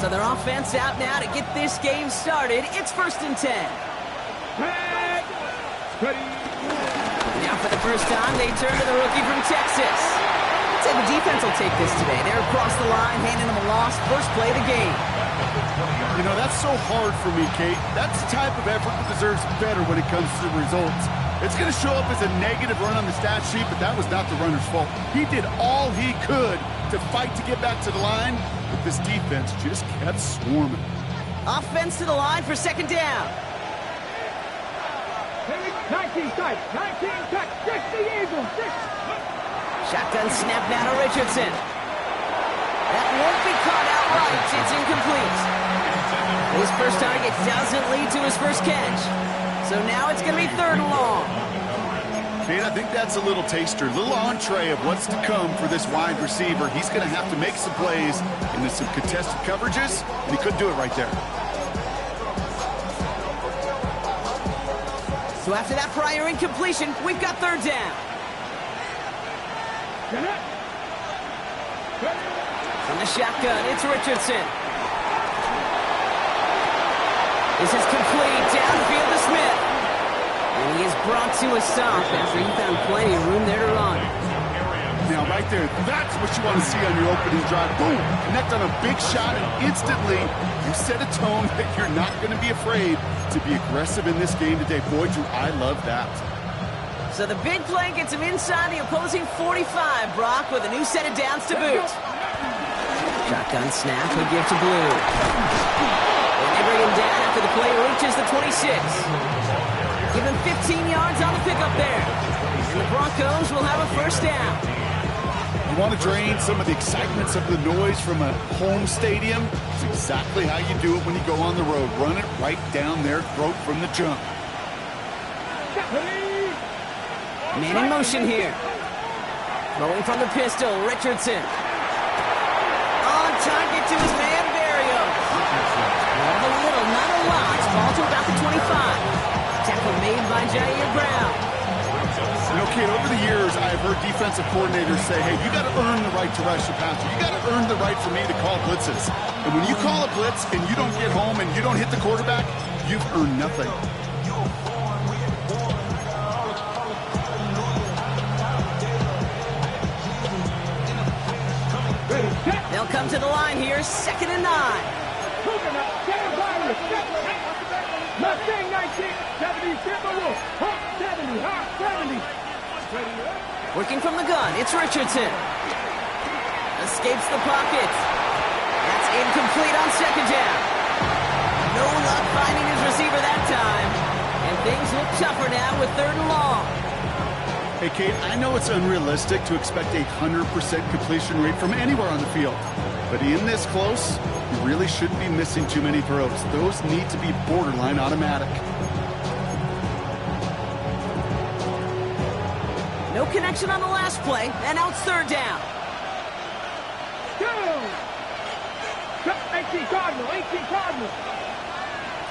So their offense out now to get this game started. It's 1st and 10. Now for the first time, they turn to the rookie from Texas. I'd say the defense will take this today. They're across the line, handing them a loss. First play of the game. You know, that's so hard for me, Kate. That's the type of effort that deserves better when it comes to the results. It's going to show up as a negative run on the stat sheet, but that was not the runner's fault. He did all he could to fight to get back to the line, but this defense just kept swarming. Offense to the line for 2nd down. 19 tight, 19 tight, 60 Eagles, 6. Shotgun snap now to Richardson. That won't be caught outright. It's incomplete. His first target doesn't lead to his first catch. So now it's going to be 3rd and long. Kate, I think that's a little taster, a little entree of what's to come for this wide receiver. He's going to have to make some plays into some contested coverages, and he couldn't do it right there. So after that prior incompletion, we've got 3rd down. From the shotgun, it's Richardson. This is complete, downfield to Smith. And he is brought to a stop after he found plenty of room there to run. Now, right there, that's what you want to see on your opening drive. Boom! Connect on a big shot, and instantly you set a tone that you're not going to be afraid to be aggressive in this game today. Boy, do I love that. So the big play gets him inside the opposing 45, Brock, with a new set of downs to boot. Shotgun snap, he'll give to Blue. And they bring him down after the play reaches the 26. Give him 15 yards on the pickup there. And the Broncos will have a 1st down. You want to drain some of the excitements of the noise from a home stadium? It's exactly how you do it when you go on the road. Run it right down their throat from the jump. Man in motion here. Throwing from the pistol, Richardson. On target to his man, Berrios. Not a little, not a lot. Ball to about the 25. Tackle made by Jair Brown. You know, kid, over the years, I've heard defensive coordinators say, hey, you got to earn the right to rush the passer. You got to earn the right for me to call blitzes. And when you call a blitz and you don't get home and you don't hit the quarterback, you've earned nothing. They'll come to the line here, 2nd and 9. Mustang 19, 70, Timberwolf, Hawk 70, Hawk 70. Working from the gun, it's Richardson. Escapes the pocket. That's incomplete on 2nd down. No luck finding his receiver that time. And things look tougher now with 3rd and long. Hey, Kate, I know it's unrealistic to expect a 100% completion rate from anywhere on the field. But in this close, you really shouldn't be missing too many throws. Those need to be borderline automatic. No connection on the last play, and now it's 3rd down. Go! 18 Cardinal, 18 Cardinal.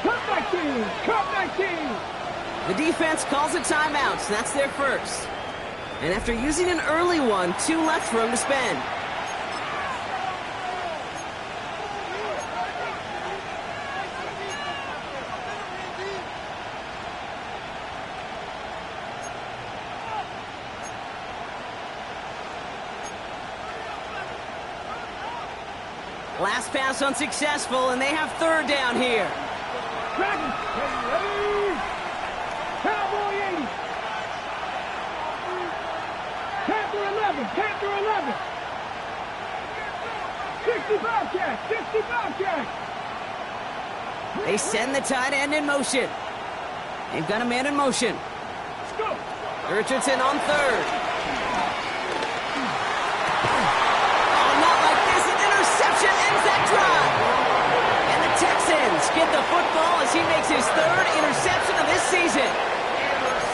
Cut 19, cut 19. The defense calls a timeout, so that's their first. And after using an early one, 2 left for him to spend. Last pass unsuccessful, and they have 3rd down here. Dragons, ready? Cowboy 80. Panther 11, Panther 11. 65 catch, 65 catch. They send the tight end in motion. They've got a man in motion. Let's go. Richardson on 3rd. Oh, not like this. An interception ends that drive. And the Texans get the football as he makes his 3rd interception of this season.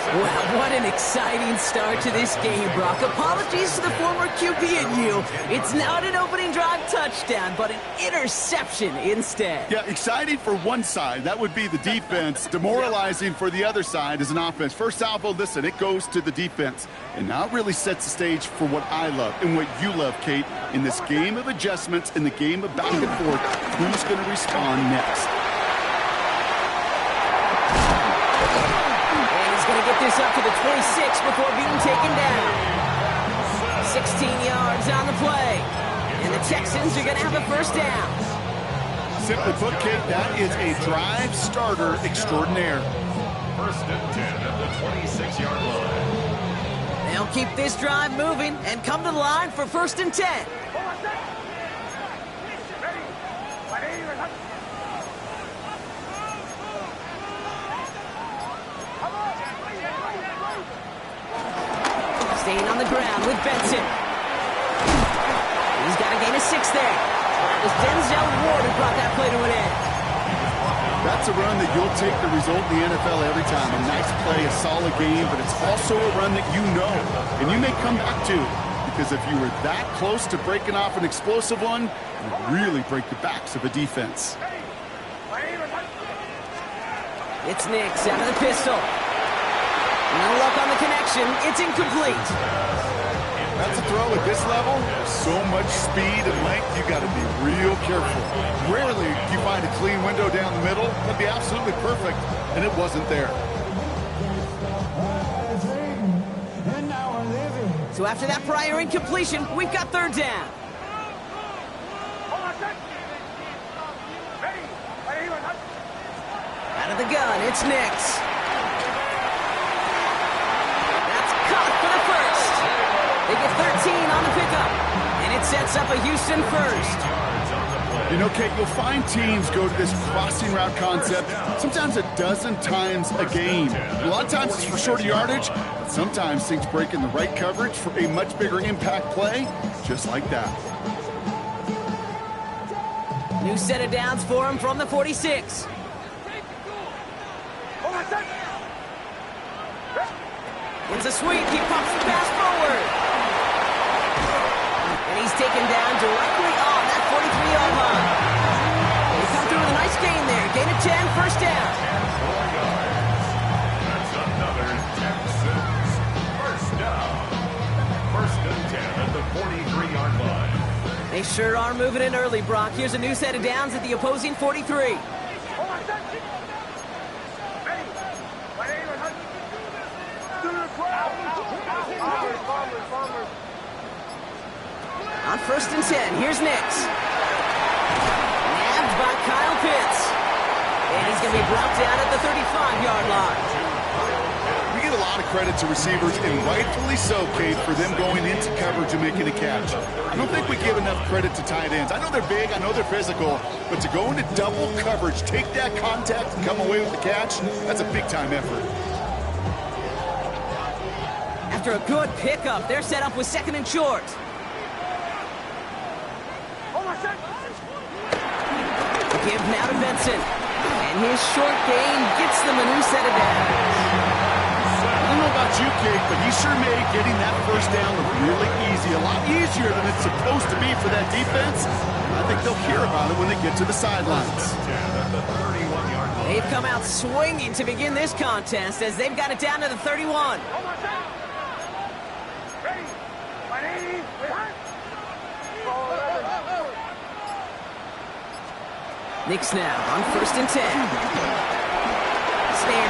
Well, what an exciting start to this game, Brock. Apologies to the former QB and you. It's not an opening drive touchdown, but an interception instead. Yeah, exciting for one side. That would be the defense. Demoralizing for the other side as an offense. First salvo, listen, it goes to the defense. And now it really sets the stage for what I love and what you love, Kate. In this game of adjustments, in the game of back and forth, who's going to respond next? Going to get this up to the 26 before being taken down. 16 yards on the play. And the Texans are going to have a first down. Simply put, Kate, that is a drive starter extraordinaire. First and 10 at the 26-yard line. They'll keep this drive moving and come to the line for first and 10. Staying on the ground with Benson. He's got to gain a 6 there. It was Denzel Ward who brought that play to an end. That's a run that you'll take the result in the NFL every time. A nice play, a solid game, but it's also a run that you know, and you may come back to, because if you were that close to breaking off an explosive one, you really break the backs of a defense. It's Nix out of the pistol. No luck on the connection. It's incomplete. That's a throw at this level. So much speed and length, you got to be real careful. Rarely do you find a clean window down the middle. That'd be absolutely perfect, and it wasn't there. So after that prior incompletion, we've got third down. Out of the gun, it's Nix. They get 13 on the pickup, and it sets up a Houston first. You know, Kate, you'll find teams go to this crossing route concept sometimes a dozen times a game. A lot of times it's for shorter yardage, but sometimes things break in the right coverage for a much bigger impact play, just like that. New set of downs for him from the 46. It's a sweep. He pops the pass forward. And he's taken down directly on that 43-yard line. They come through with a nice gain there. Gain of 10, first down. That's another Texans first down. First and 10 at the 43-yard line. They sure are moving in early, Brock. Here's a new set of downs at the opposing 43. On first and 10, here's Nix. Nabbed by Kyle Pitts. And he's going to be brought down at the 35-yard line. We get a lot of credit to receivers, and rightfully so, Kate, for them going into coverage and making a catch. I don't think we give enough credit to tight ends. I know they're big, I know they're physical, but to go into double coverage, take that contact, and come away with the catch, that's a big-time effort. After a good pickup, they're set up with second and short. Give now to Benson. And his short gain gets them a new set of downs. I don't know about you, Kate, but he sure made getting that first down look really easy. A lot easier than it's supposed to be for that defense. I think they'll hear about it when they get to the sidelines. They've come out swinging to begin this contest as they've got it down to the 31. Nix now on first and 10. Snared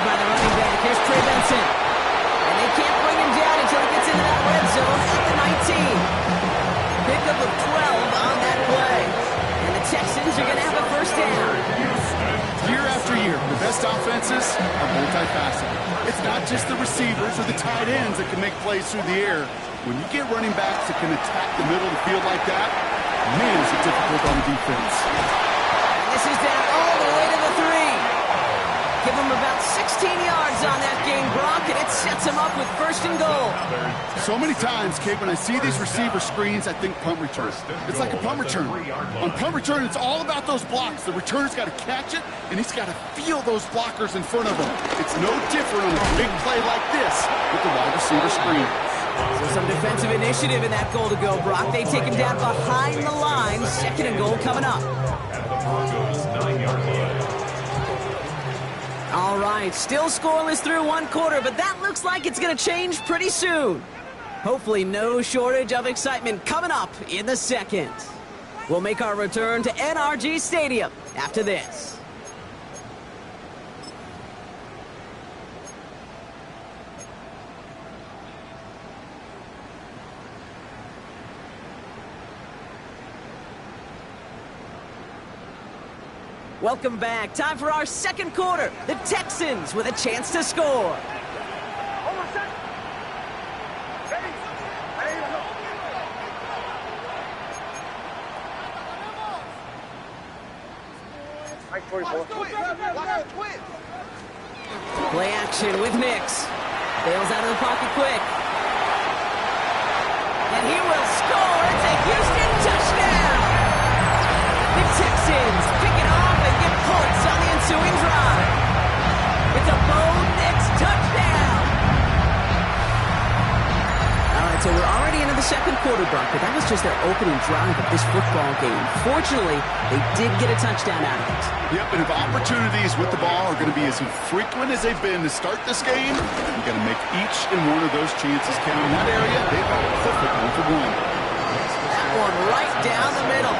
by the running back. Here's Trey Benson. And they can't bring him down until he gets into that red zone at the 19. Pickup of 12 on that play. And the Texans are going to have a first down. Year after year, the best offenses are multifaceted. It's not just the receivers or the tight ends that can make plays through the air. When you get running backs that can attack the middle of the field like that, man, is it difficult on the defense. This is down all the way to the 3. give him about 16 yards on that game, Brock, and it sets him up with 1st and goal. So many times, Kate, when I see these receiver screens, I think punt return. It's like a punt return. On punt return, it's all about those blocks. The returner's got to catch it, and he's got to feel those blockers in front of him. It's no different on a big play like this with the wide receiver screen. So some defensive initiative in that goal to go, Brock. They take him down behind the line. 2nd and goal coming up. At the Broncos' 9-yard line. All right, still scoreless through 1 quarter, but that looks like it's going to change pretty soon. Hopefully no shortage of excitement coming up in the 2nd. We'll make our return to NRG Stadium after this. Welcome back. Time for our 2nd quarter. The Texans with a chance to score. Play action with Nix. Bails out of the pocket quick. And he will score. It's a Houston touchdown. The Texans pick it off and get points on the ensuing drive. It's a Bo Nix touchdown. All right, so we're already into the 2nd quarter, Brock, but that was just their opening drive of this football game. Fortunately, they did get a touchdown out of it. Yep, and if opportunities with the ball are going to be as infrequent as they've been to start this game, you got to make each and one of those chances count. In that area, they've got a perfect 1-for-1. That one right down the middle.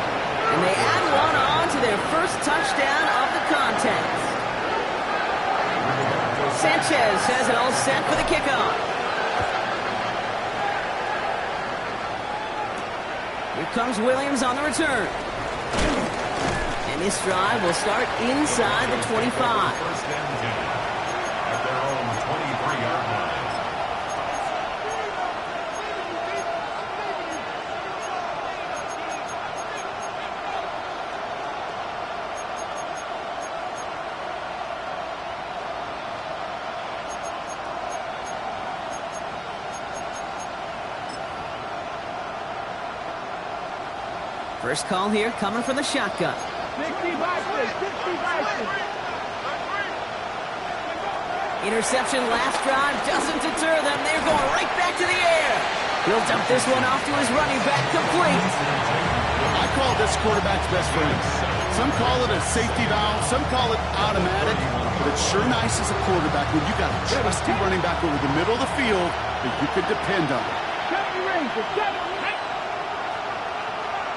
And they add one on to their 1st touchdown of the contest. Sanchez has it all set for the kickoff. Here comes Williams on the return. And this drive will start inside the 25. 1st and 10 at their own 23-yard line. First call here coming from the shotgun. 60 Vikings, 60 Vikings. Interception last drive doesn't deter them. They're going right back to the air. He'll dump this one off to his running back, complete. I call this quarterback's best friend. Some call it a safety valve, some call it automatic, but it's sure nice as a quarterback when you got a trusty running back over the middle of the field that you could depend on. 70 Rangers,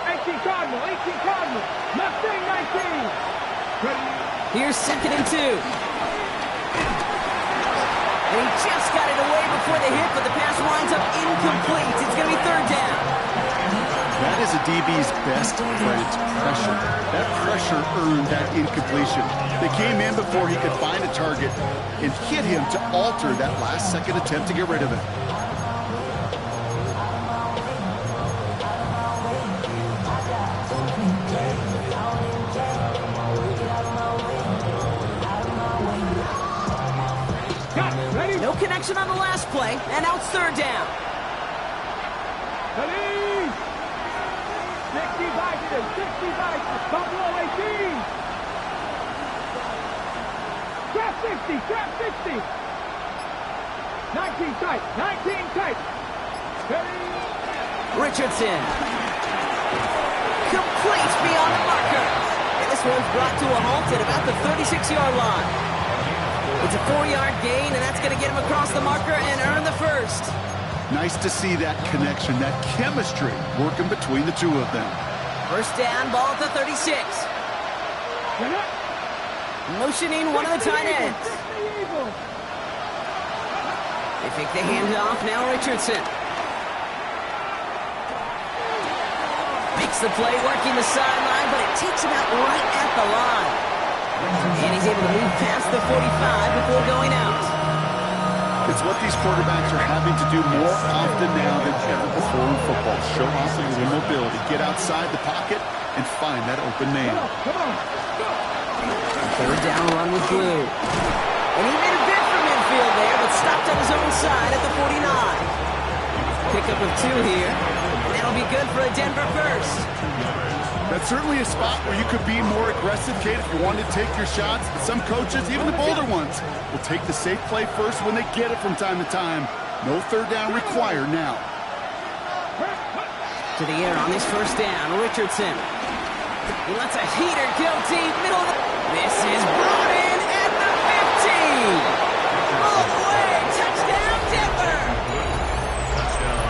18 Cardinal, 18 Cardinal. Mustang 19. Here's 2nd and 2. And he just got it away before the hit, but the pass winds up incomplete. It's going to be 3rd down. That is a DB's best friend, pressure. That pressure earned that incompletion. They came in before he could find a target and hit him to alter that last-second attempt to get rid of it. No connection on the last play, and now it's 3rd down. Police! 60 Vikings, 60 Vikings. Buffalo 18. Trap 60, trap 60. 19 tight, 19 tight. Richardson. Complete beyond the marker. And this one's brought to a halt at about the 36-yard line. It's a 4-yard gain, and that's going to get him across the marker and earn the 1st. Nice to see that connection, that chemistry working between the two of them. 1st down, ball at the 36. Motioning one of the tight ends. They fake the handoff, now Richardson. Makes the play, working the sideline, but it takes him out right at the line. And he's able to move past the 45 before going out. It's what these quarterbacks are having to do more often now than ever before in football. Show off a little mobility, get outside the pocket, and find that open man. Third down run with Blue. And he made a bid for midfield there, but stopped on his own side at the 49. Pickup of 2 here, and that'll be good for a Denver first. That's certainly a spot where you could be more aggressive, Kate, if you wanted to take your shots. But some coaches, even the bolder ones, will take the safe play first when they get it from time to time. No third down required now. To the air on this first down, Richardson. He lets a heater go deep, middle of the... This is brought in at the 15. All the way, touchdown Denver.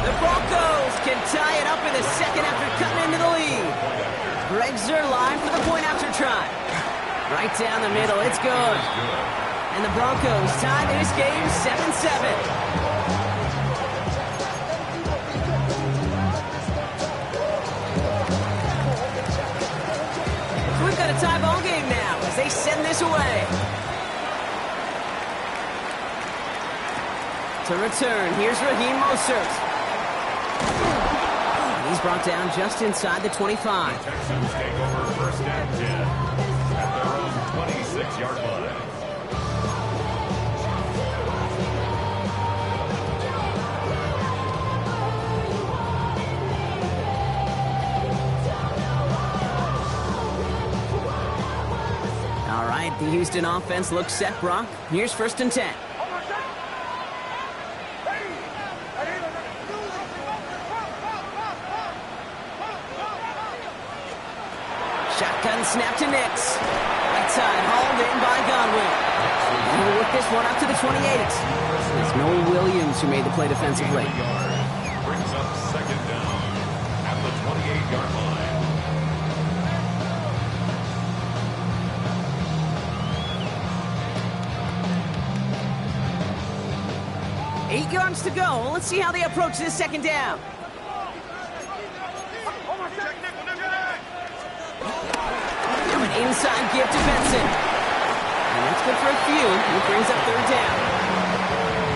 The Broncos can tie it up in the second after cutting into the lead. Greg Zuerlein for the point after try. Right down the middle, it's good. And the Broncos tie this game 7-7. We've got a tie ball game now as they send this away. To return, here's Raheem Mostert. He's brought down just inside the 25. The Texans take over first and 10 at their own 26-yard line. All right, the Houston offense looks set, Brock. Here's first and 10. Shotgun snap to Nix. Right side, hauled in by Godwin. And he'll work this one up to the 28. It's Noah Williams who made the play defensively. Brings up second down at the 28-yard line. 8 yards to go. Let's see how they approach this second down. Now an inside give to Benson. And that's good for a few. It brings up third down.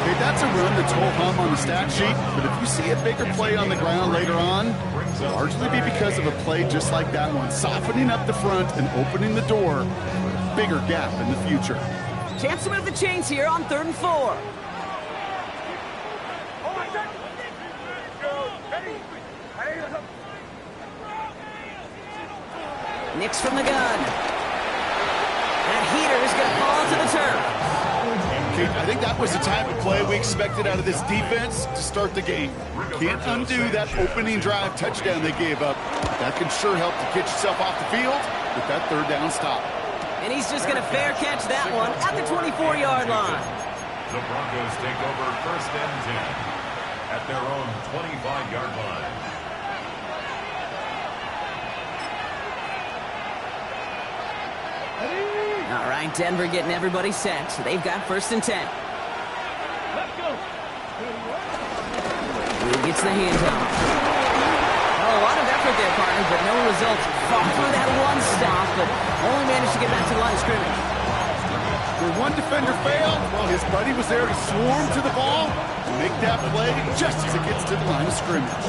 Okay, that's a run that's whole hum on the stat sheet, but if you see a bigger play on the ground later on, it'll largely be because of a play just like that one, softening up the front and opening the door for a bigger gap in the future. Chance to move the chains here on 3rd and 4. Nix from the gun. That heater is going to fall to the turf. Okay, I think that was the type of play we expected out of this defense to start the game. Can't undo that opening drive touchdown they gave up. That can sure help to get yourself off the field with that third down stop. And he's just going to fair catch that one at the 24-yard line. The Broncos take over first and 10 at their own 25-yard line. All right, Denver getting everybody set. They've got first and 10. Let's go. Blue gets the handoff. Oh, a lot of effort there, partner, but no results. Fought through that one stop, but only managed to get back to the line of scrimmage. Where one defender failed, well, his buddy was there to swarm to the ball and make that play just as it gets to the line of scrimmage.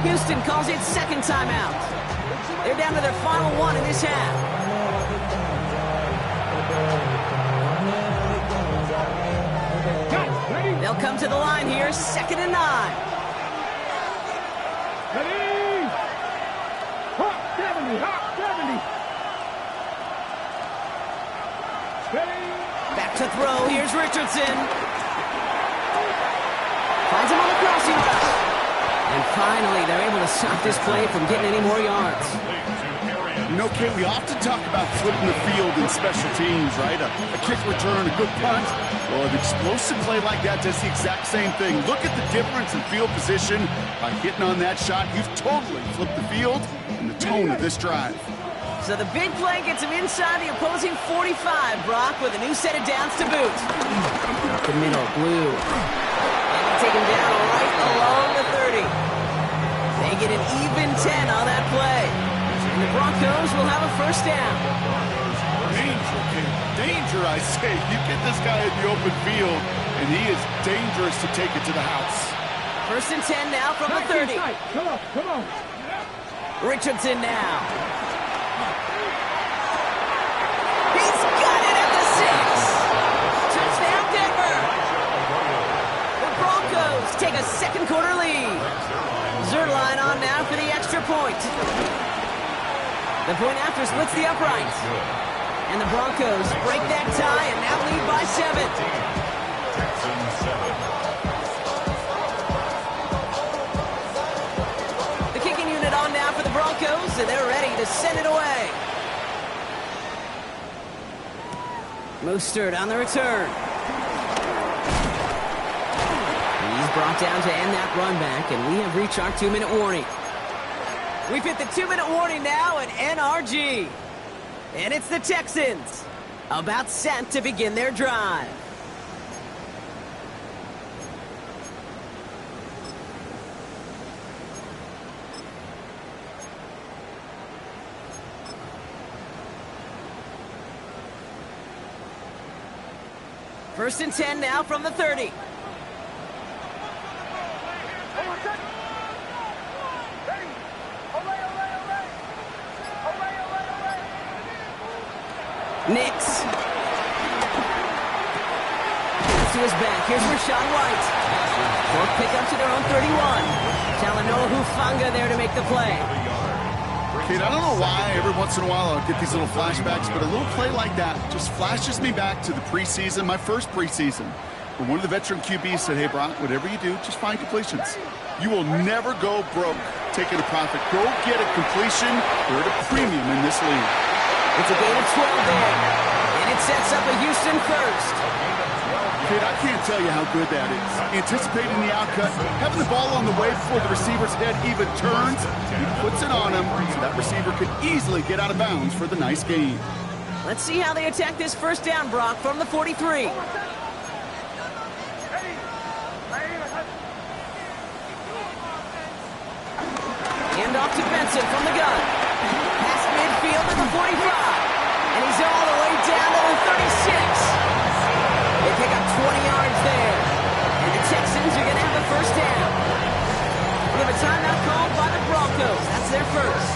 Houston calls it second timeout. They're down to their final one in this half. They'll come to the line here, 2nd and 9. Ready? Hot 70, hot 70. Ready? Back to throw, here's Richardson. Finds him on the crossing route. And finally, they're able to stop this play from getting any more yards. You know, Kate, we often talk about flipping the field in special teams, right? A kick return, a good punt. Well, an explosive play like that does the exact same thing. Look at the difference in field position. By hitting on that shot, you've totally flipped the field and the tone of this drive. So the big play gets him inside the opposing 45, Brock, with a new set of downs to boot. Up the middle, Blue. And they take him down right along the 30. They get an even 10 on that play. And the Broncos will have a first down. Danger, kid. Danger, I say. You get this guy in the open field, and he is dangerous to take it to the house. 1st and 10 now from the 30. Come on, come on. Richardson now. He's got it at the 6. Touchdown, Denver. The Broncos take a second quarter lead. Zuerlein on now for the extra point. The point after splits the uprights. And the Broncos break that tie and now lead by 7. Texans 7. The kicking unit on now for the Broncos, and they're ready to send it away. Mostert on the return. He's brought down to end that run back, and we have reached our 2-minute warning. We've hit the 2-minute warning now at NRG. And it's the Texans, about set to begin their drive. First and 10 now from the 30. Nix. To his back. Here's Rachaad White. Fourth pickup to their own 31. Talanoa Hufanga there to make the play. Kid, I don't know why every once in a while I'll get these little flashbacks, but a little play like that just flashes me back to the preseason, my first preseason, where one of the veteran QBs said, hey, Brock, whatever you do, just find completions. You will never go broke taking a profit. Go get a completion. You're at a premium in this league. It's a gain of 12 there, and it sets up a Houston first. Kid, I can't tell you how good that is. Anticipating the outcut, having the ball on the way before the receiver's head even turns, he puts it on him so that receiver could easily get out of bounds for the nice gain. Let's see how they attack this first down, Brock, from the 43. Hand off to Benson from the gun. Past midfield to the 45. And he's all the way down to the 36. They pick up 20 yards there. And the Texans are going to have a first down. We have a timeout called by the Broncos. That's their first.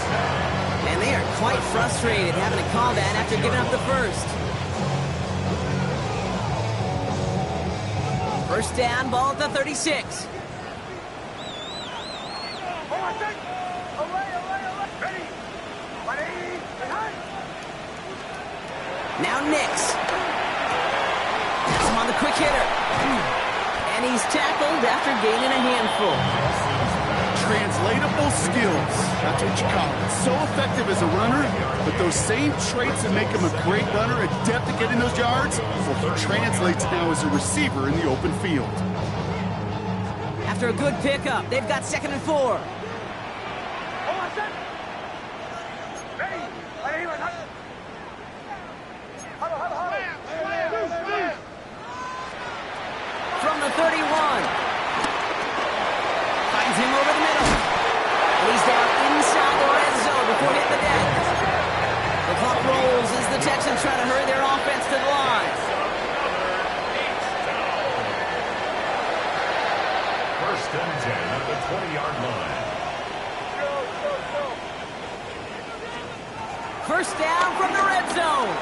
And they are quite frustrated having to call that after giving up the first. First down, ball at the 36. Now Nix. That's him on the quick hitter. And he's tackled after gaining a handful. Translatable skills. That's what you call it. So effective as a runner, but those same traits that make him a great runner, adept at getting those yards, well, he translates now as a receiver in the open field. After a good pickup, they've got 2nd and 4. From the 31. Finds him over the middle. And he's down inside the red zone before hitting the deck. The clock rolls as the Texans try to hurry their offense to the line. First and 10 at the 20-yard line. First down from the red zone.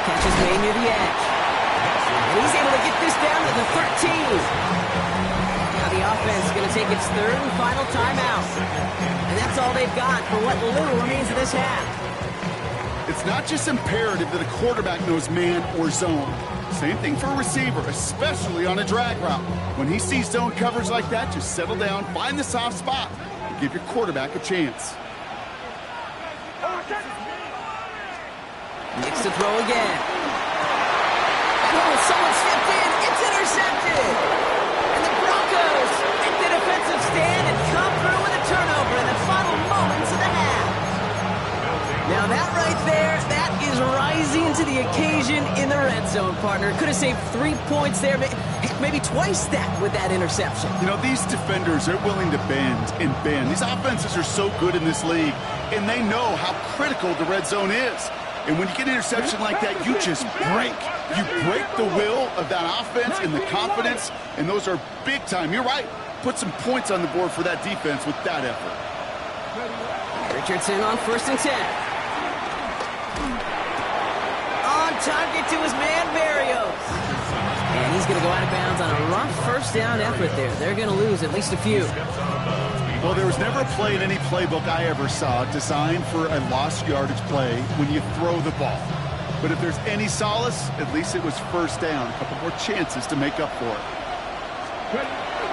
Catch is made near the edge. And he's able to get this down to the 13. Now the offense is going to take its third and final timeout. And that's all they've got for what little remains of this half. It's not just imperative that a quarterback knows man or zone. Same thing for a receiver, especially on a drag route. When he sees zone coverage like that, just settle down, find the soft spot, and give your quarterback a chance. Nix to throw again. Oh, someone stepped in. It's intercepted. And the Broncos make the defensive stand and come through with a turnover in the final moments of the half. Now that right there, that is rising to the occasion in the red zone, partner. Could have saved 3 points there, but maybe twice that with that interception. You know, these defenders are willing to bend and bend. These offenses are so good in this league, and they know how critical the red zone is. And when you get an interception like that, you just break. You break the will of that offense and the confidence, and those are big time. You're right. Put some points on the board for that defense with that effort. Richardson on 1st and 10. On target to his man, Berrios. And he's going to go out of bounds on a rough first down effort there. They're going to lose at least a few. Well, there was never a play in any playbook I ever saw designed for a lost yardage play when you throw the ball. But if there's any solace, at least it was first down. A couple more chances to make up for it.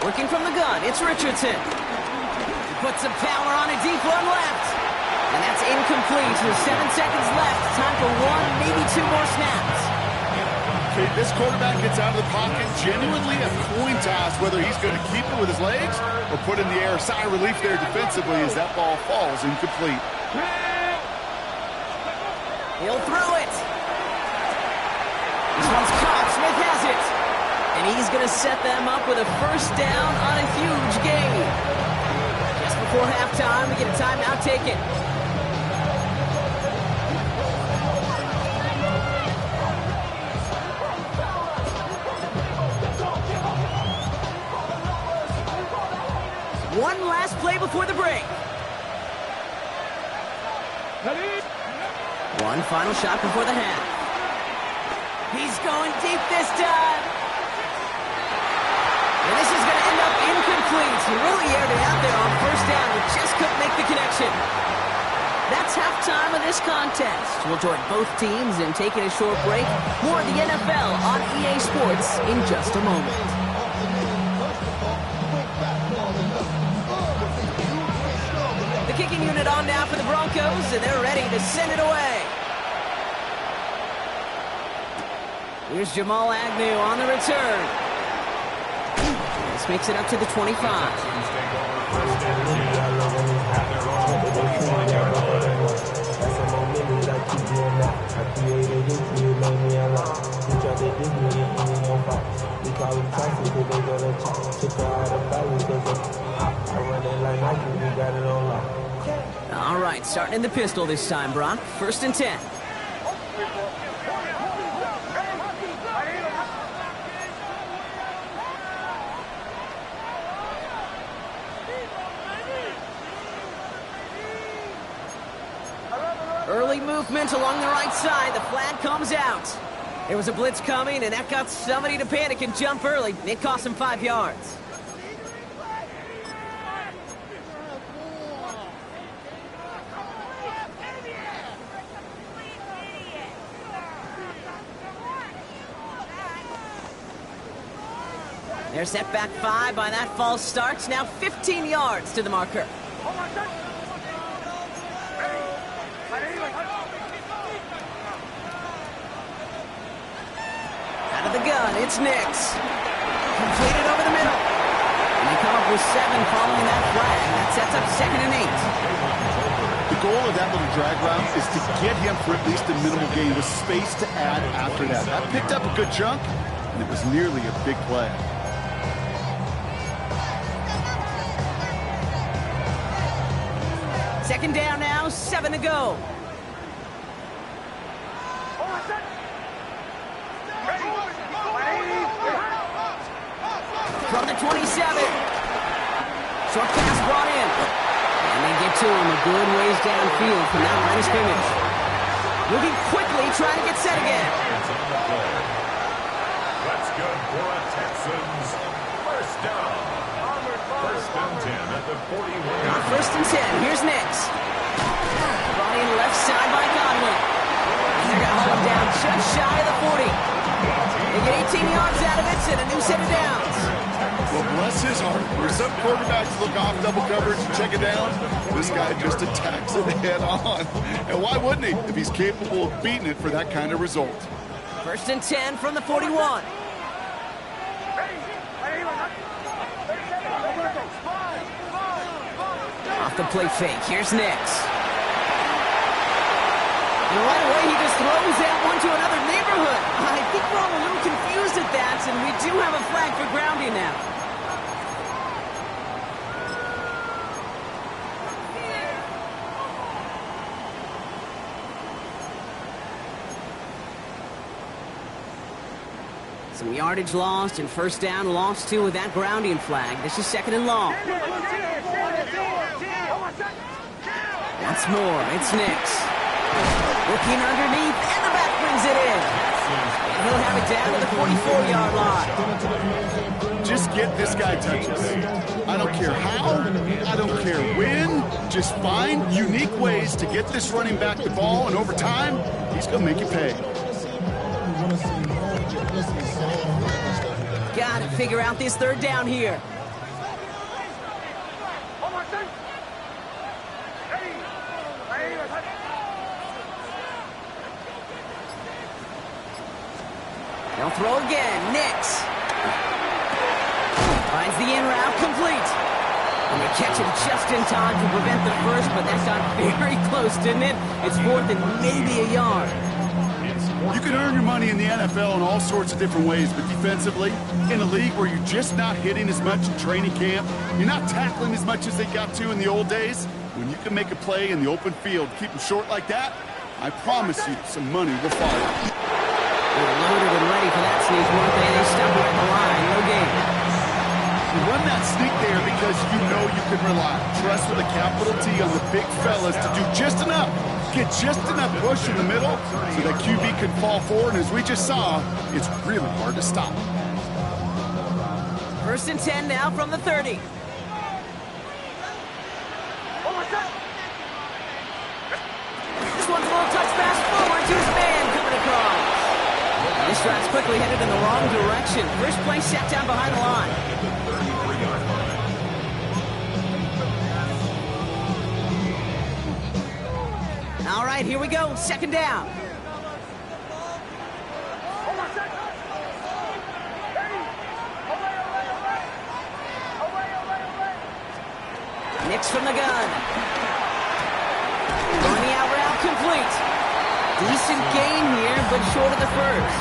Working from the gun, it's Richardson. He puts some power on a deep one left. And that's incomplete with 7 seconds left. Time for 1, maybe 2 more snaps. Okay, this quarterback gets out of the pocket, genuinely a coin toss whether he's going to keep it with his legs or put in the air. Sigh of relief there defensively as that ball falls incomplete. He'll throw it. This one's caught. Smith has it. And he's going to set them up with a first down on a huge gain. Just before halftime, we get a timeout taken. One last play before the break. One final shot before the half. He's going deep this time. And this is going to end up incomplete. He really aired it out there on first down, but just couldn't make the connection. That's halftime of this contest. We'll join both teams in taking a short break. More of the NFL on EA Sports in just a moment. The kicking unit on now for the Broncos, and they're ready to send it away. Here's Jamal Agnew on the return. This makes it up to the 25. All right, starting in the pistol this time, Brock. 1st and 10. Early movement along the right side. The flag comes out. There was a blitz coming, and that got somebody to panic and jump early. It cost him 5 yards. They're set back 5 by that false start. Now 15 yards to the marker. Out of the gun, it's Nix. Completed over the middle. And they come up with 7 following that flag. That sets up 2nd and 8. The goal of that little drag route is to get him for at least a minimal gain with space to add after that. That picked up a good chunk, and it was nearly a big play. Second down now, 7 to go. From the 27. Short pass brought in. And they get to him a good ways downfield from that line of scrimmage. Moving quickly, trying to get set again. That's good for a Texans first down. 1st and 10 at the 41. On 1st and 10, here's Nix. Brought in left side by Godwin. And they're going to hold him down just shy of the 40. They get 18 yards out of it and a new set of downs. Well, bless his heart. Where some quarterbacks look off double coverage and check it down, this guy just attacks it head on. And why wouldn't he if he's capable of beating it for that kind of result? 1st and 10 from the 41. Off the play fake. Here's Nix. And right away, he just throws that one to another neighborhood. I think we're all a little confused at that. pass, and we do have a flag for grounding now. Some yardage lost and first down lost too with that grounding flag. This is second and long. Once more, it's Nix. Looking underneath, and the back brings it in. And he'll have it down to the 44-yard line. Just get this guy touches. I don't care how, I don't care when. Just find unique ways to get this running back the ball, and over time, he's going to make you pay. Got to figure out this third down here. They'll throw again. Nix finds the in route complete. And they catch him just in time to prevent the first, but that got very close, didn't it? It's fourth and maybe a yard. You can earn your money in the NFL in all sorts of different ways, but defensively, in a league where you're just not hitting as much in training camp, you're not tackling as much as they got to in the old days, when you can make a play in the open field, keep them short like that, I promise you some money will follow. They're loaded and ready for that sneak, weren't they? They stop right the line, no gain. You run that sneak there because you know you can rely. Trust with a capital T on the big fellas to do just enough. Get just enough push in the middle so that QB can fall forward, and as we just saw, it's really hard to stop. First and 10 now from the 30. This one's a little touch pass forward to his man coming across. This drive's quickly headed in the wrong direction. First play set down behind the line. All right, here we go. Second down. Nix from the gun. Throwing the out route complete. Decent gain here, but short of the first.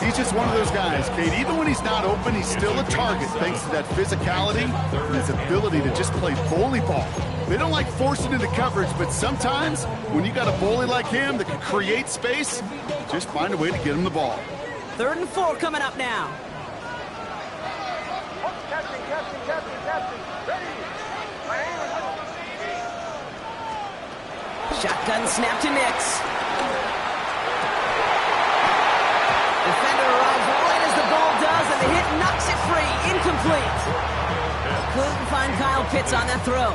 He's just one of those guys, Kate. Even when he's not open, he's still a target thanks to that physicality and his ability to just play bully ball. They don't like forcing into coverage, but sometimes when you got a bully like him that can create space, just find a way to get him the ball. 3rd and 4 coming up now. Shotgun snap to Nix. Defender arrives right as the ball does, and the hit knocks it free. Incomplete. Couldn't find Kyle Pitts on that throw.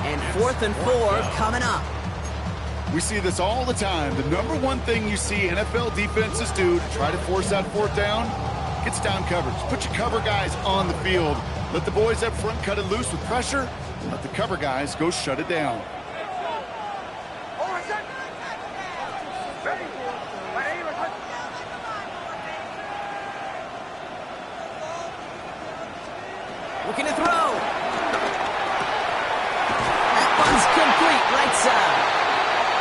And 4th and 4 coming up. We see this all the time. The number one thing you see NFL defenses do to try to force that 4th down, it's down coverage. Put your cover guys on the field. Let the boys up front cut it loose with pressure, and let the cover guys go shut it down. Looking to throw. That one's complete right side.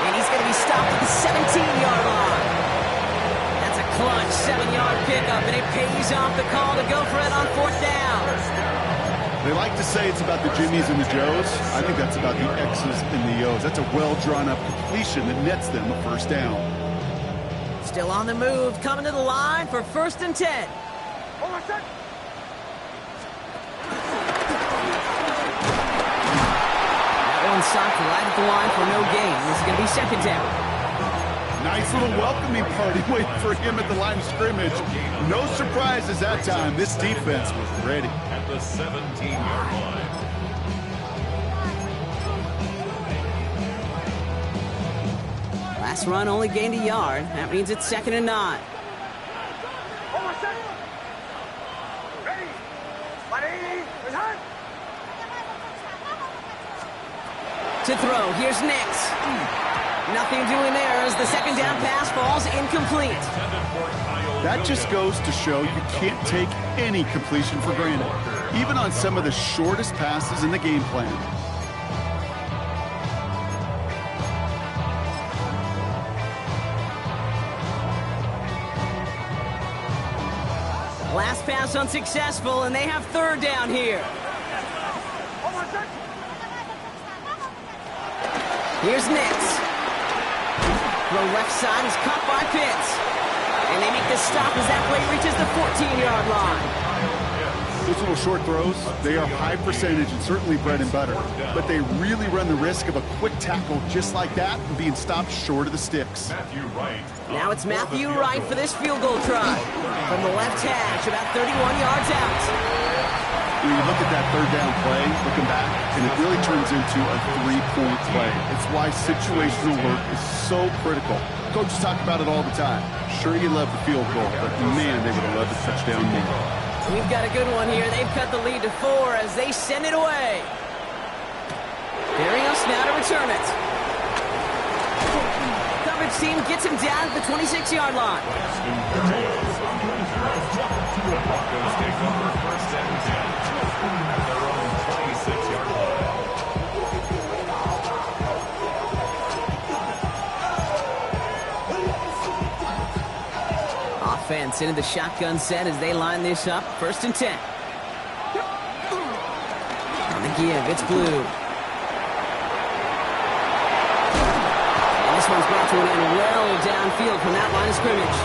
And he's going to be stopped at the 17-yard line. That's a clutch 7-yard pickup, and it pays off the call to go for it on 4th down. They like to say it's about the Jimmies and the Joes. I think that's about the X's and the O's. That's a well-drawn-up completion that nets them a first down. Still on the move, coming to the line for 1st and 10. Stopped right at the line for no gain. This is going to be 2nd down. Nice little welcoming party waiting for him at the line of scrimmage. No surprises that time. This defense was ready. At the 17-yard line. Last run only gained a yard. That means it's 2nd and 9. To throw, here's Nix. Nothing doing there as the 2nd down pass falls incomplete. That just goes to show you can't take any completion for granted, even on some of the shortest passes in the game plan. Last pass unsuccessful, and they have third down here. Here's Nix. Throw left side is caught by Pitts. And they make the stop as that play reaches the 14-yard line. Those little short throws, they are high percentage and certainly bread and butter. But they really run the risk of a quick tackle just like that and being stopped short of the sticks. Now it's Matthew Wright for this field goal try. From the left hash, about 31 yards out. When you look at that third down play, looking back, and it really turns into a three-point play. It's why situational work is so critical. Coaches talk about it all the time. Sure, you love the field goal, but man, they would have loved a touchdown more. We've got a good one here. They've cut the lead to 4 as they send it away. Berrios now to return it. Coverage team gets him down at the 26-yard line. The Broncos take over first and 10 at their own 26-yard line. Offense into the shotgun set as they line this up. First and 10. On the give, it's Blue. And this one's brought to an end well downfield from that line of scrimmage.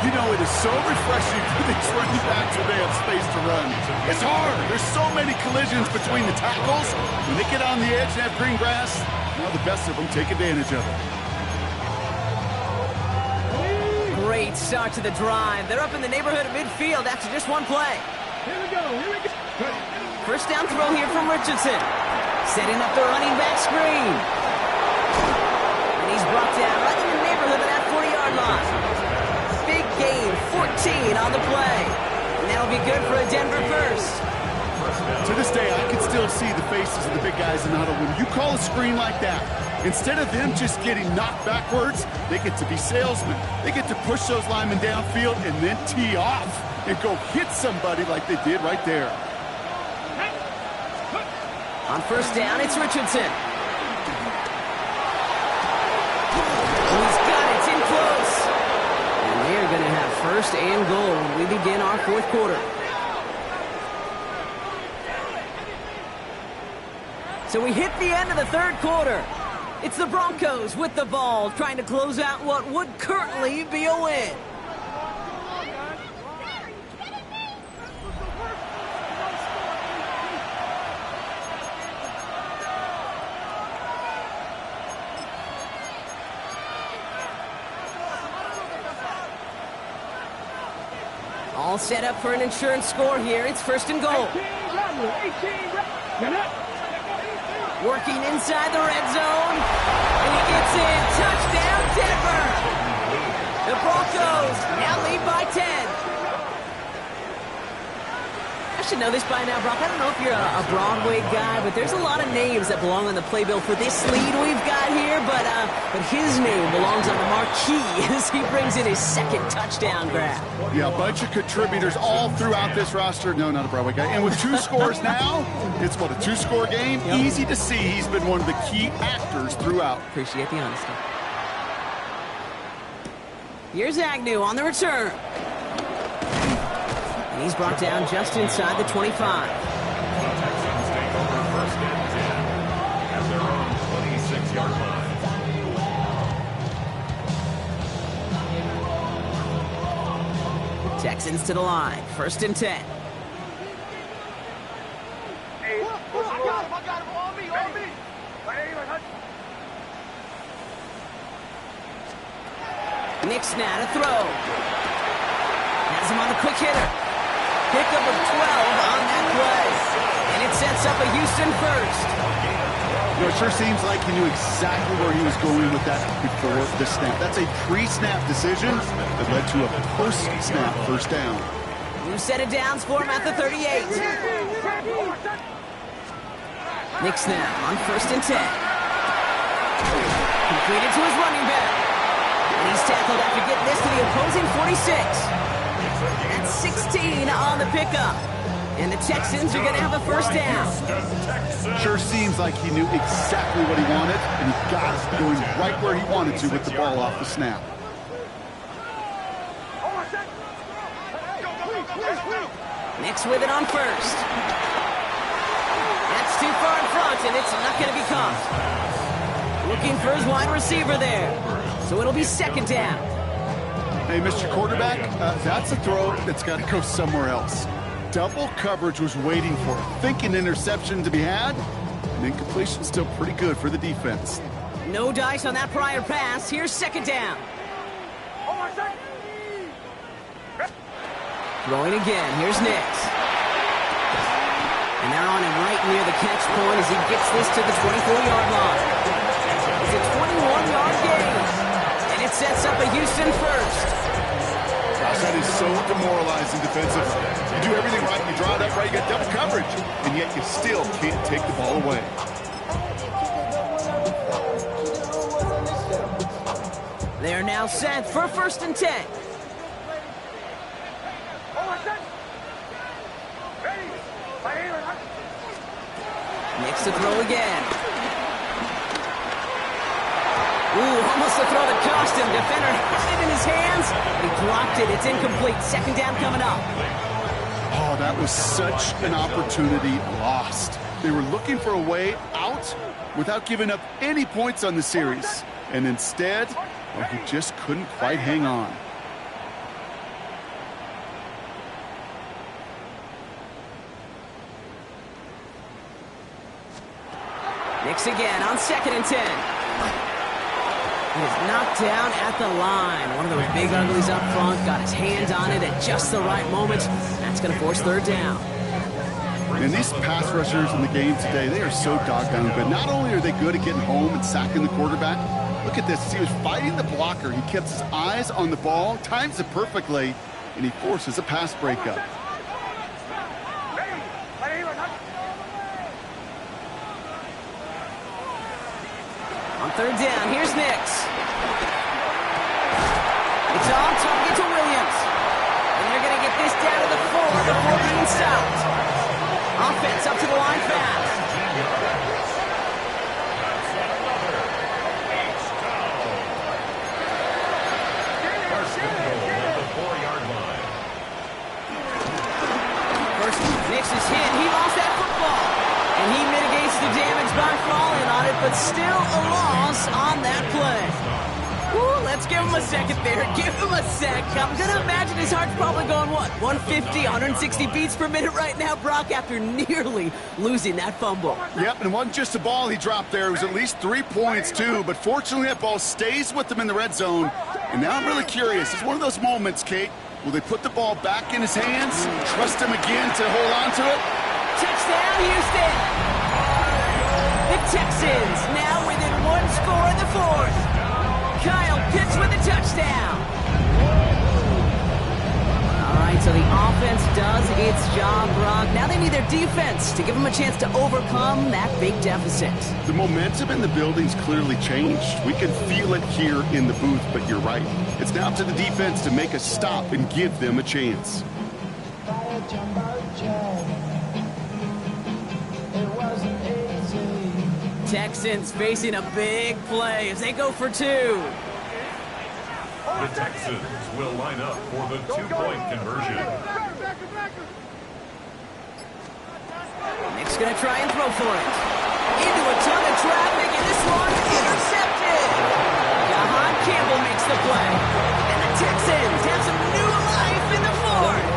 You know, it is so refreshing for these running backs when they have space to run. It's hard. There's so many collisions between the tackles. When they get on the edge and have green grass, now the best of them take advantage of it. Great start to the drive. They're up in the neighborhood of midfield after just one play. Here we go. First down throw here from Richardson. Setting up the running back screen. And he's brought down right in the neighborhood of that 40-yard line. Big gain, 14 on the play. And that'll be good for a Denver first. To this day, I can still see the faces of the big guys in the huddle. When you call a screen like that, instead of them just getting knocked backwards, they get to be salesmen. They get to push those linemen downfield and then tee off and go hit somebody like they did right there. On first down, it's Richardson. He's got it. It's in close. And they're going to have first and goal when we begin our fourth quarter. So we hit the end of the third quarter. It's the Broncos with the ball, trying to close out what would currently be a win. All set up for an insurance score here. It's first and goal. Working inside the red zone. And he gets in. Touchdown, Denver. The Broncos now lead by 10. I should know this by now, Brock. I don't know if you're a Broadway guy, but there's a lot of names that belong on the playbill for this lead we've got here. But his name belongs on the marquee as he brings in his second touchdown grab. Yeah, a bunch of contributors all throughout this roster. No, not a Broadway guy. And with 2 scores now, it's what, a 2-score game? Yep. Easy to see he's been one of the key actors throughout. Appreciate the honesty. Here's Agnew on the return. And he's brought down just inside the 25. The Texans take over first and 10 at their own 26-yard line. Texans to the line. First and 10. I got him. On me. Nick Snad to throw. Has him on the quick hitter. Pickup of 12 on that play. And it sets up a Houston first. You know, it sure seems like he knew exactly where he was going with that before the snap. That's a pre-snap decision that led to a post-snap first down. New set of downs for him at the 38. Nick Snap on first and 10. Completed to his running back. And he's tackled after getting this to the opposing 46. That's 16 on the pickup. And the Texans are going to have a first down. Sure seems like he knew exactly what he wanted, and he got it going right where he wanted to with the ball off the snap. Nix with it on first. That's too far in front, and it's not going to be caught. Looking for his wide receiver there. So it'll be second down. Hey, Mr. Quarterback, that's a throw that's got to go somewhere else. Double coverage was waiting for it. Thinking interception to be had, and incompletion still pretty good for the defense. No dice on that prior pass. Here's second down. Throwing again. Here's Nix. And they're on him right near the catch point as he gets this to the 24-yard line. It's a 21-yard gain. And it sets up a Houston first. Gosh, that is so demoralizing defensively. You do everything right, you draw it up right, you got double coverage, and yet you still can't take the ball away. They're now set for first and 10. Nix to throw again. Ooh, almost a throw that cost him. Defender had it in his hands, but he dropped it. It's incomplete. Second down coming up. Oh, that was such an opportunity lost. They were looking for a way out without giving up any points on the series. And instead, well, he just couldn't quite hang on. Nix again on second and 10. He is knocked down at the line. One of those big uglies up front, got his hands on it at just the right moment. That's going to force third down. And these pass rushers in the game today, they are so doggone good. Not only are they good at getting home and sacking the quarterback, look at this. He was fighting the blocker. He kept his eyes on the ball, times it perfectly, and he forces a pass breakup. On third down, here's Nix. It's on target to Williams. And they're going to get this down to the 4 before being stopped. Offense up to the line fast. First and goal at the 4-yard line. First, Nix is hit. He lost that football. And he mitigates the damage by falling on it, but still a loss on that play. Ooh, let's give him a second there. Give him a sec. I'm going to imagine his heart's probably going, what, 150, 160 beats per minute right now, Brock, after nearly losing that fumble. Yep, and it wasn't just a ball he dropped there. It was at least 3 points, too. But fortunately, that ball stays with him in the red zone. And now I'm really curious. It's one of those moments, Kate. Will they put the ball back in his hands, trust him again to hold on to it? Touchdown, Houston! The Texans now within 1 score in the fourth. Kyle Pitts with a touchdown. All right, so the offense does its job, Brock. Now they need their defense to give them a chance to overcome that big deficit. The momentum in the building's clearly changed. We can feel it here in the booth, but you're right. It's now up to the defense to make a stop and give them a chance. Texans facing a big play as they go for 2. The Texans will line up for the 2-point conversion. Nick's going to try and throw for it. Into a ton of traffic, and this one's intercepted. Jahan Campbell makes the play. And the Texans have some new life in the fourth.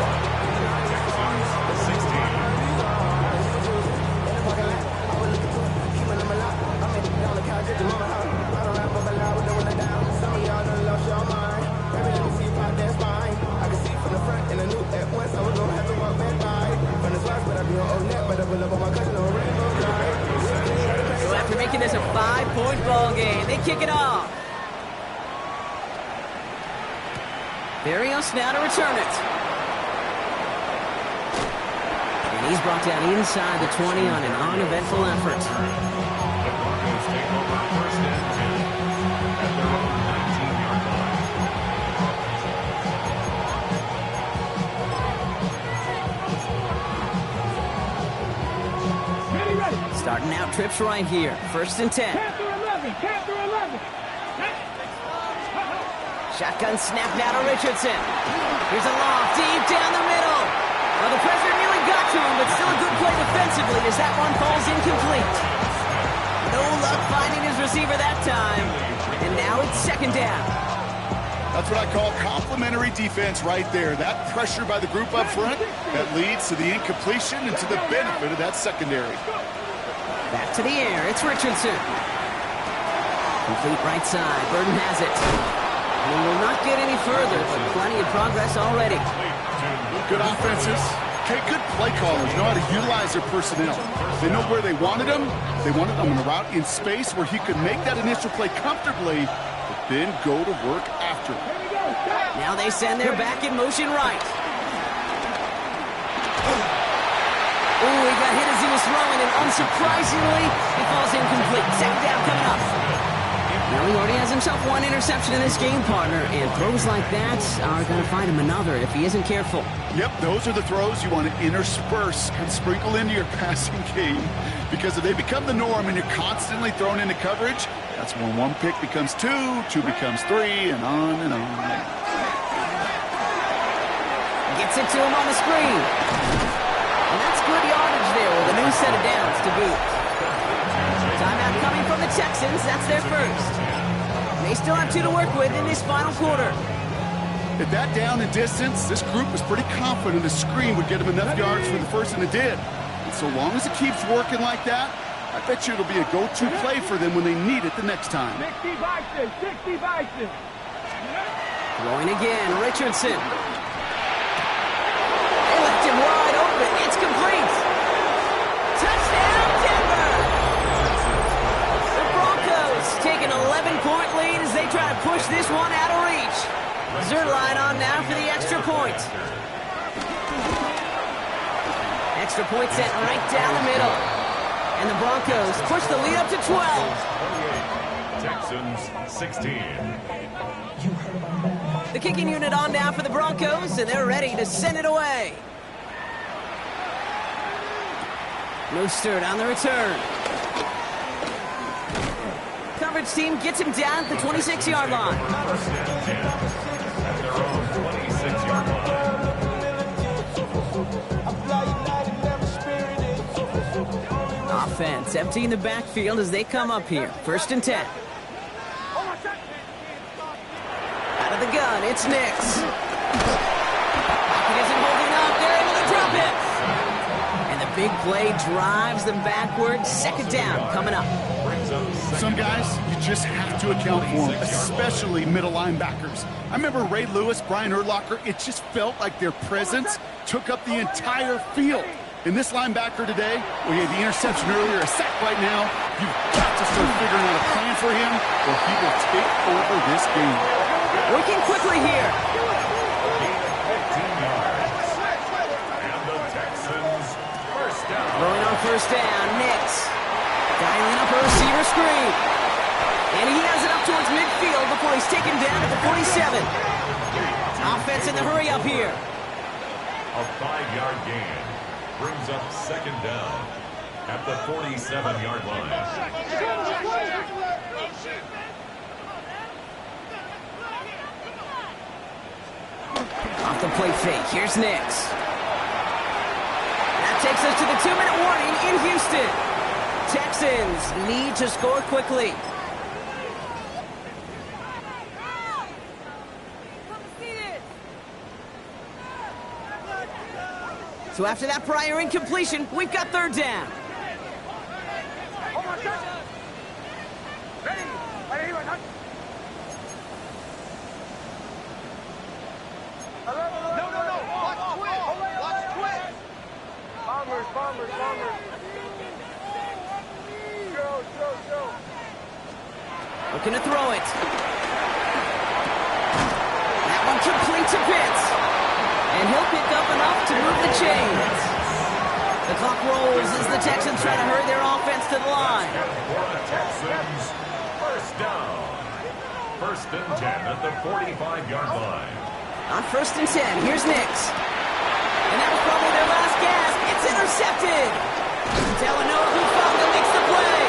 So after making this a 5-point ball game, they kick it off. Berrios now to return it. And he's brought down inside the 20 on an uneventful effort. The Broncos take over first and 10 at their own 19-yard line. Starting out trips right here. First and 10. Panther 11, Panther 11. Shotgun snap now to Richardson. Here's a lob deep down the middle. Well, the pressure nearly got to him, but still a good play defensively as that one falls incomplete. No luck finding his receiver that time. And now it's second down. That's what I call complimentary defense right there. That pressure by the group up front that leads to the incompletion and to the benefit of that secondary. Back to the air. It's Richardson. Complete right side. Burden has it. He will not get any further, but plenty of progress already. Good offenses. Okay, good play callers know how to utilize their personnel. They know where they wanted them. They wanted them on a route in space where he could make that initial play comfortably, but then go to work after it. Now they send their back in motion right. Ooh, he got hit as he was throwing, and unsurprisingly, it falls incomplete. Second down coming up. Now he already has himself one interception in this game, partner, and throws like that are going to find him another if he isn't careful. Yep, those are the throws you want to intersperse and sprinkle into your passing game, because if they become the norm and you're constantly thrown into coverage, that's when one pick becomes two, two becomes three, and on and on. Gets it to him on the screen. And that's good yardage there with a new set of downs to boot. Timeout coming from the Texans. That's their first. They still have two to work with in this final quarter. At that down and distance, this group was pretty confident a screen would get them enough yards for the first, and it did. And so long as it keeps working like that, I bet you it'll be a go-to play for them when they need it the next time. 60 Bison, 60 Bison. Throwing again, Richardson. They left him wide open. It's complete. Touchdown, Denver! The Broncos take an 11-point lead as they try to push this one out of reach. Zerline on now for the extra point. Extra point set right down the middle. And the Broncos push the lead up to 12. Texans 16. The kicking unit on now for the Broncos, and they're ready to send it away. Mostert on the return. Coverage team gets him down at the 26-yard line. First and 10 at their own 26-yard line. Offense emptying the backfield as they come up here. First and 10. Out of the gun, it's Nix. Pocket isn't holding up. They're able to drop it. And the big play drives them backwards. Second down coming up. Some guys, you just have to account for them, especially middle linebackers. I remember Ray Lewis, Brian Urlacher, it just felt like their presence took up the entire field. And this linebacker today, we had the interception earlier, a sack right now, you've got to start figuring out a plan for him or he will take over this game. Working quickly here. 15 yards. And the Texans first down. Throwing on first down, Nix. Dialing up a receiver screen. And he has it up towards midfield before he's taken down at the 47. Offense in the hurry up here. A 5-yard gain brings up second down at the 47-yard line. Off the play fake. Here's Nix. That takes us to the 2-minute warning in Houston. Texans need to score quickly. So after that prior incompletion, we've got third down. Looking to throw it. That one complete to Pitts. And he'll pick up enough to move the chains. The clock rolls as the Texans try to hurry their offense to the line. For the Texans, first down. First and 10 at the 45-yard line. On first and 10, here's Nix. And that was probably their last gasp. It's intercepted. Talanoa Hufanga makes the play.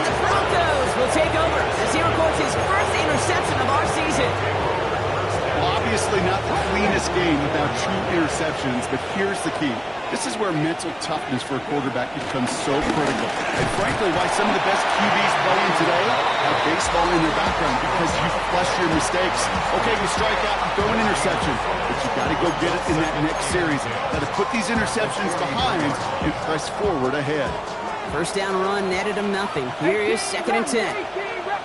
And the Broncos will take over as he records his first interception of our season. Well, obviously not the cleanest game without true interceptions, but here's the key. This is where mental toughness for a quarterback becomes so critical. And frankly, why some of the best QBs playing today have baseball in their background, because you flush your mistakes. Okay, you strike out, you throw an interception, but you got to go get it in that next series. Got to put these interceptions behind and press forward ahead. First down run netted him nothing. Here is 2nd and 10.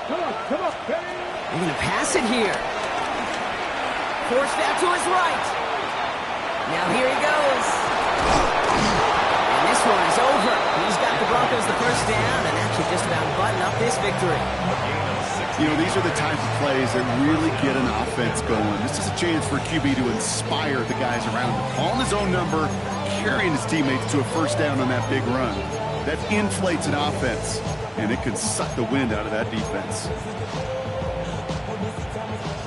They're going to pass it here. Forced out to his right. Now here he goes. And this one is over. He's got the Broncos the first down and actually just about button up this victory. You know, these are the type of plays that really get an offense going. This is a chance for QB to inspire the guys around him. Calling his own number, carrying his teammates to a first down on that big run. That inflates an offense, and it can suck the wind out of that defense.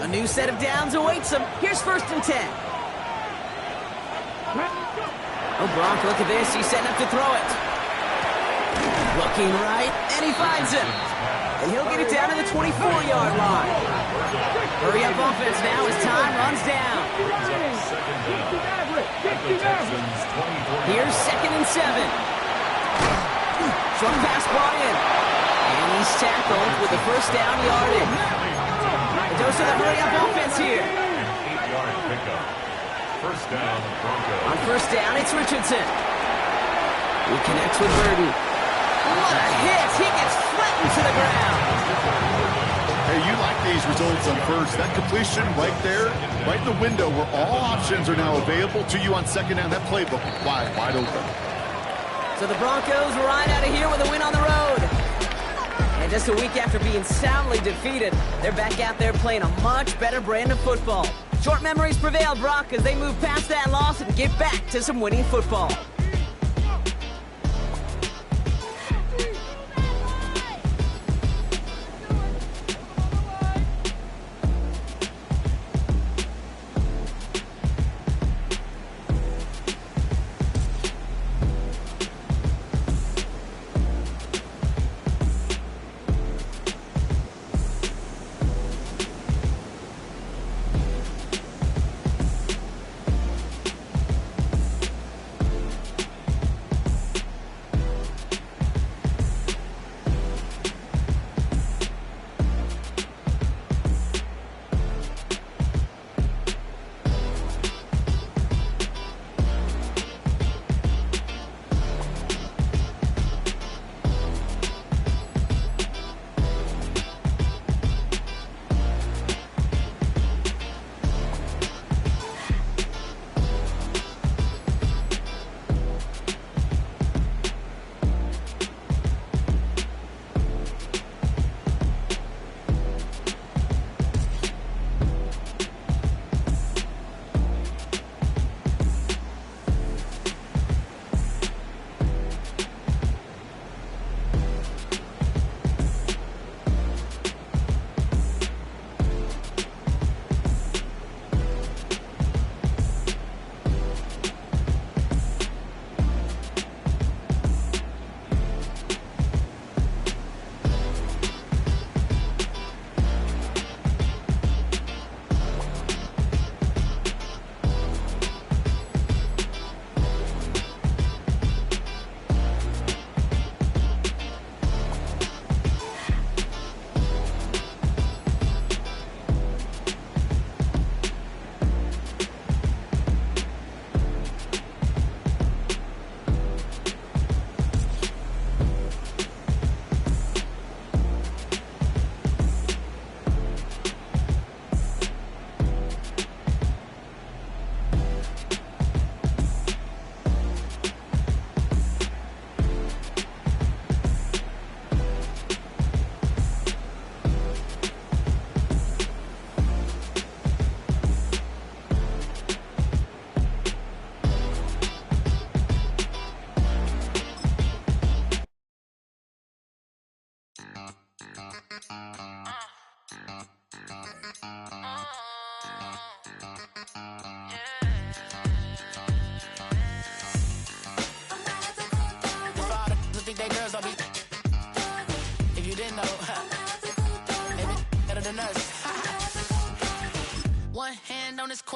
A new set of downs awaits him. Here's 1st and 10. Oh, Gronk, look at this. He's setting up to throw it. Looking right, and he finds him. And he'll get it down to the 24-yard line. Hurry up offense now as time runs down. Here's 2nd and 7. Short pass brought in. And he's tackled with the first down yardage. A dose of the hurry-up offense here. 8-yard pickup. First down, Broncos. On first down, it's Richardson. He connects with Burden. What a hit! He gets flattened to the ground. Hey, you like these results on first. That completion right there, right in the window where all options are now available to you on 2nd down. That playbook is wide open. So the Broncos ride out of here with a win on the road. And just a week after being soundly defeated, they're back out there playing a much better brand of football. Short memories prevail, Brock, as they move past that loss and get back to some winning football.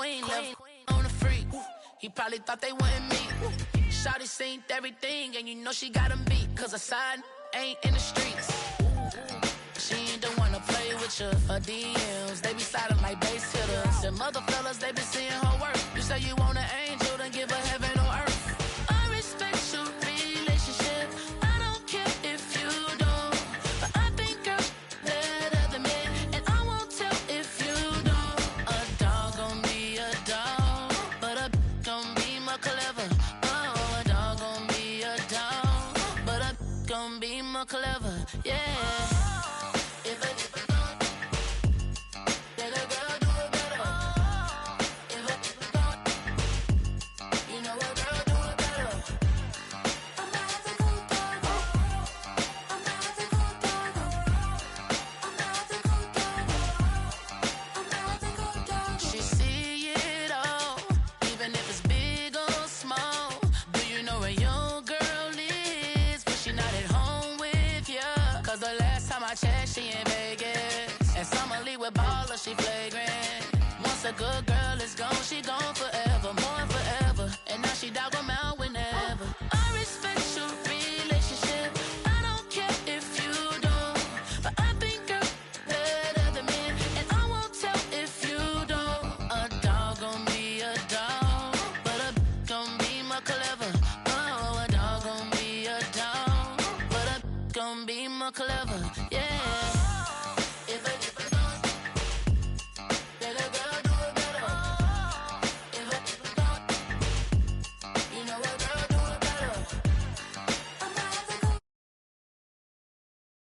queen. Left on the freak. He probably thought they wouldn't meet. Shawty seen everything, and you know she got him beat. Cause a side ain't in the streets. She ain't the one to play with you. Her DMs, they be silent like bass hitters. And mother fellas, they be seeing her work. You say you want an angel, then give her heaven on earth. I respect your relationship. I don't care if you don't. But I think you're better than me. And I won't tell if you don't. A dog gon' be a dog. But a gon' be more clever. Oh, a dog gon' be a dog. But a gon' be more clever. Yeah. She in Vegas, and Summer Lee with baller, she flagrant. Once a good girl is gone, she gone forever, more forever. And now she dog 'em out whenever. I respect your relationship. I don't care if you don't, but I think you're better than me, and I won't tell if you don't. A dog gon' be a dog, but a gon' be more clever. Oh, a dog gon' be a dog, but a gon' be more clever. Yeah.